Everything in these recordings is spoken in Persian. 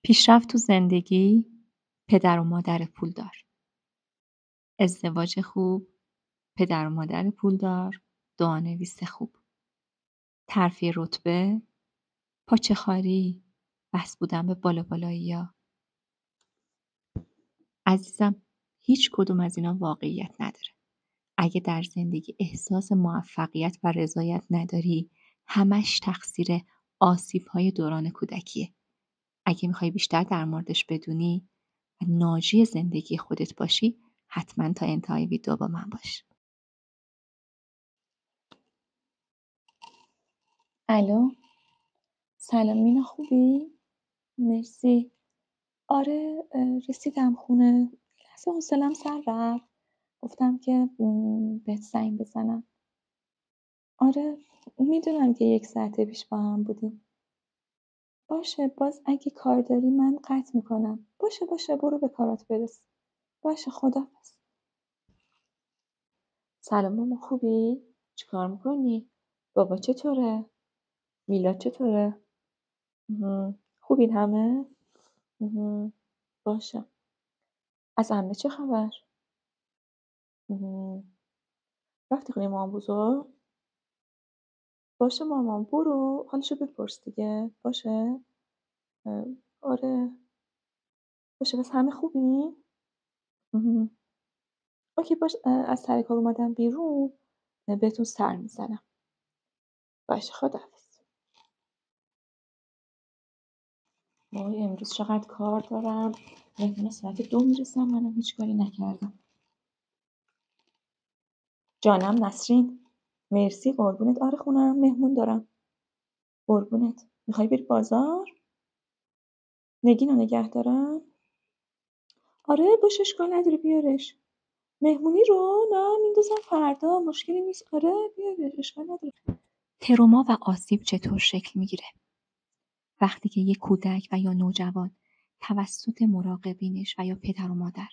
پیشرفت تو زندگی، پدر و مادر پولدار، ازدواج خوب، پدر و مادر پولدار، دعانویس خوب، ترفیع رتبه، پاچه‌خواری، بس بودن به بالا بالایی‌ها. عزیزم، هیچ کدوم از اینا واقعیت نداره. اگه در زندگی احساس موفقیت و رضایت نداری، همش تقصیر آسیب‌های دوران کودکیه. اگه میخوای بیشتر در موردش بدونی و ناجی زندگی خودت باشی، حتما تا انتهای ویدیو با من باش. الو، سلام مینا، خوبی؟ مرسی. آره، رسیدم خونه. لحظه حوصله‌ام سر رفت، گفتم که بهت زنگ بزنم. آره، میدونم که 1 ساعت پیش با هم بودیم. باشه، باز اگه کار داری من قطع میکنم. باشه برو به کارات برس. باشه، خداحافظ. سلام ماما، خوبی؟ چیکار میکنی؟ بابا چطوره؟ میلاد چطوره؟ خوبین همه؟ باشه. از عمه چه خبر؟ رفتی خونه مامان بزرگ؟ باشه مامان، برو حالشو بپرس دیگه. باشه. آره. باشه، بس همه خوبی؟ اوکی، باش. از سر کار اومدم بیرون، بهتون سر میزنم. باشه، خداحافظ. وای امروز چقدر کار دارم. مهمون ساعت 2 میرسم، منم هیچ کاری نکردم. جانم نسرین، مرسی قربونت. آره خونم، مهمون دارم. قربونت. میخوای بری بازار؟ نگین رو نگه دارم؟ آره باشه، اشکال نداره، بیارش. مهمونی رو نه میندازم فردا، مشکلی نیست. آره بیارش، اشکال نداره. تروما و آسیب چطور شکل میگیره؟ وقتی که یک کودک و یا نوجوان توسط مراقبینش و یا پدر و مادر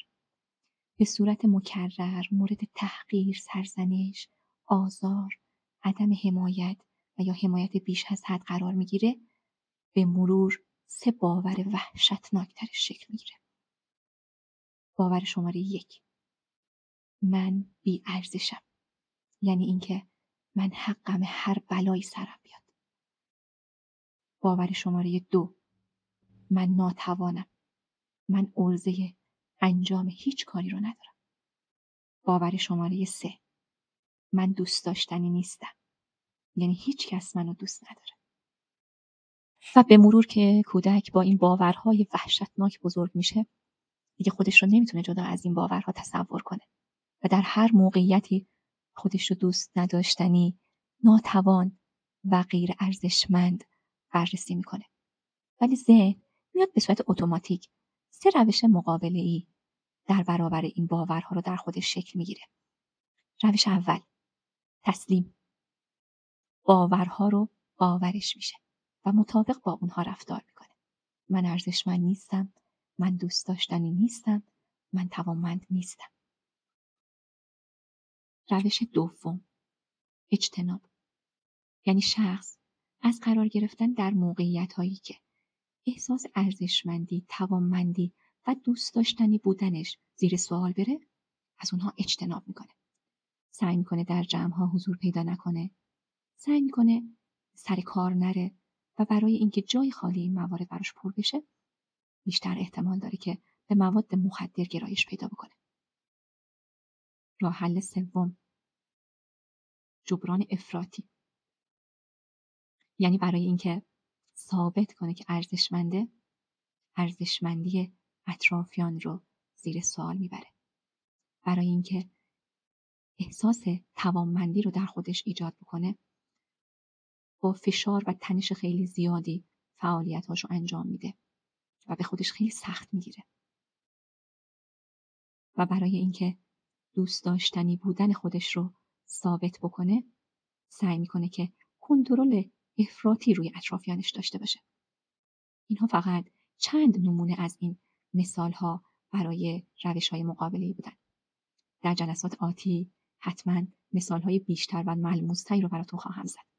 به صورت مکرر مورد تحقیر، سرزنش، آزار، عدم حمایت و یا حمایت بیش از حد قرار میگیره، به مرور 3 باور وحشتناک درش شکل میگیره. باور شماره 1: من بی ارزشم. یعنی اینکه من حقم هر بلایی سرم بیاد. باور شماره 2: من ناتوانم. من عرضه انجام هیچ کاری رو ندارم. باور شماره 3: من دوست داشتنی نیستم. یعنی هیچ کس منو دوست نداره. و به مرور که کودک با این باورهای وحشتناک بزرگ میشه، دیگه خودش رو نمیتونه جدا از این باورها تصور کنه و در هر موقعیتی خودش رو دوست نداشتنی، ناتوان و غیر ارزشمند بررسی میکنه. ولی ذهن میاد به صورت اتوماتیک 3 روش مقابله‌ای در برابر این باورها رو در خودش شکل میگیره. روش اول: تسلیم. باورها رو باورش میشه و مطابق با اونها رفتار میکنه. من ارزشمند نیستم، من دوست داشتنی نیستم، من توانمند نیستم. روش دوم: اجتناب. یعنی شخص از قرار گرفتن در موقعیت‌هایی که احساس ارزشمندی، توانمندی و دوست داشتنی بودنش زیر سوال بره، از اونها اجتناب میکنه. سعی میکنه در جمع‌ها حضور پیدا نکنه. سعی میکنه سر کار نره و برای اینکه جای خالی این موارد براش پر بشه، بیشتر احتمال داره که به مواد مخدر گرایش پیدا بکنه. راه حل سوم: جبران افراطی. یعنی برای اینکه ثابت کنه که ارزشمنده، ارزشمندی اطرافیان رو زیر سوال میبره. برای اینکه احساس توانمندی رو در خودش ایجاد بکنه، با فشار و تنش خیلی زیادی فعالیتاشو انجام میده و به خودش خیلی سخت میگیره. و برای اینکه دوست داشتنی بودن خودش رو ثابت بکنه، سعی میکنه که کنترل افراطی روی اطرافیانش داشته باشه. اینها فقط چند نمونه از این مثالها برای روش‌های مقابله‌ای بودن. در جلسات آتی حتما مثالهای بیشتر و ملموس‌تری رو براتون خواهم زد.